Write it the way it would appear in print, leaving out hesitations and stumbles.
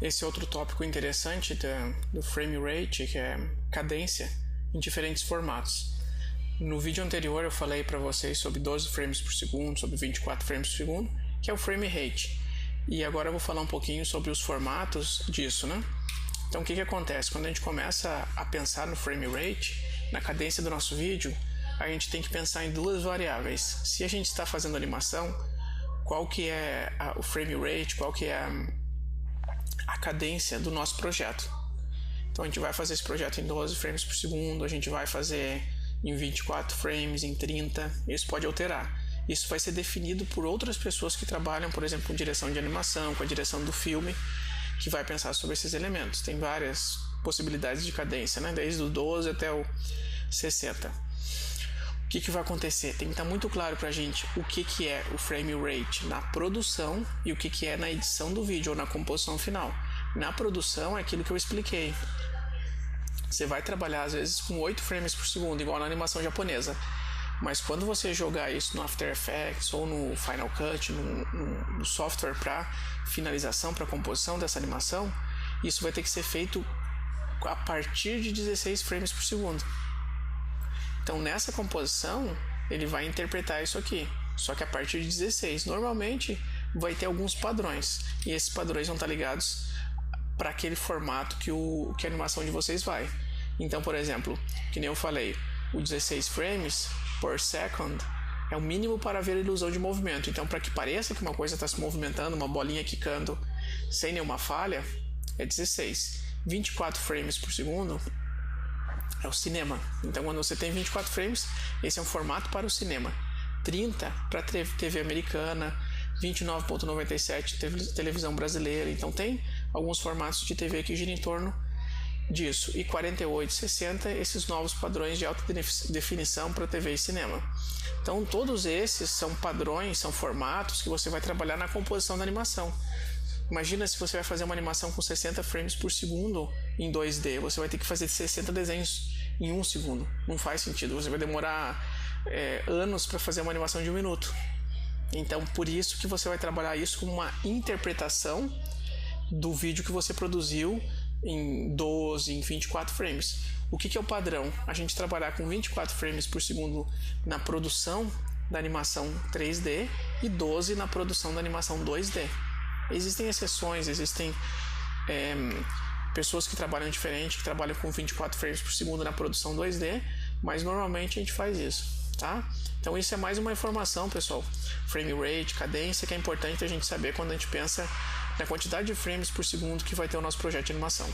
esse outro tópico interessante do frame rate, que é cadência em diferentes formatos. No vídeo anterior eu falei para vocês sobre 12 frames por segundo, sobre 24 frames por segundo, que é o frame rate. E agora eu vou falar um pouquinho sobre os formatos disso, né? Então o que acontece? Quando a gente começa a pensar no frame rate, na cadência do nosso vídeo, a gente tem que pensar em duas variáveis. Se a gente está fazendo animação, qual que é o frame rate, qual que é a cadência do nosso projeto. Então a gente vai fazer esse projeto em 12 frames por segundo, a gente vai fazer em 24 frames, em 30, isso pode alterar. Isso vai ser definido por outras pessoas que trabalham, por exemplo, com direção de animação, com a direção do filme, que vai pensar sobre esses elementos. Tem várias possibilidades de cadência, né? Desde o 12 até o 60. O que vai acontecer? Tem que estar muito claro pra gente o que é o frame rate na produção e o que é na edição do vídeo ou na composição final. Na produção é aquilo que eu expliquei. Você vai trabalhar às vezes com 8 frames por segundo, igual na animação japonesa. Mas quando você jogar isso no After Effects ou no Final Cut, no software para finalização, para composição dessa animação, isso vai ter que ser feito a partir de 16 frames por segundo. Então nessa composição ele vai interpretar isso aqui, só que a partir de 16. Normalmente vai ter alguns padrões, e esses padrões vão estar ligados para aquele formato que a animação de vocês vai. Então, por exemplo, que nem eu falei, o 16 frames per second é o mínimo para ver a ilusão de movimento. Então, para que pareça que uma coisa está se movimentando, uma bolinha quicando sem nenhuma falha, é 16. 24 frames por segundo é o cinema. Então, quando você tem 24 frames, esse é um formato para o cinema. 30 para TV americana, 29.97 televisão brasileira. Então tem alguns formatos de TV que giram em torno disso. E 48, 60, esses novos padrões de alta definição para TV e cinema. Então todos esses são padrões, são formatos que você vai trabalhar na composição da animação. Imagina se você vai fazer uma animação com 60 frames por segundo em 2D. Você vai ter que fazer 60 desenhos em 1 segundo. Não faz sentido. Você vai demorar anos para fazer uma animação de 1 minuto. Então, por isso que você vai trabalhar isso como uma interpretação do vídeo que você produziu em 12, em 24 frames. O que é o padrão? A gente trabalhar com 24 frames por segundo na produção da animação 3D e 12 na produção da animação 2D. Existem exceções, existem pessoas que trabalham diferente, que trabalham com 24 frames por segundo na produção 2D, mas normalmente a gente faz isso. Tá? Então isso é mais uma informação, pessoal. Frame rate, cadência, que é importante a gente saber quando a gente pensa na quantidade de frames por segundo que vai ter o nosso projeto de animação.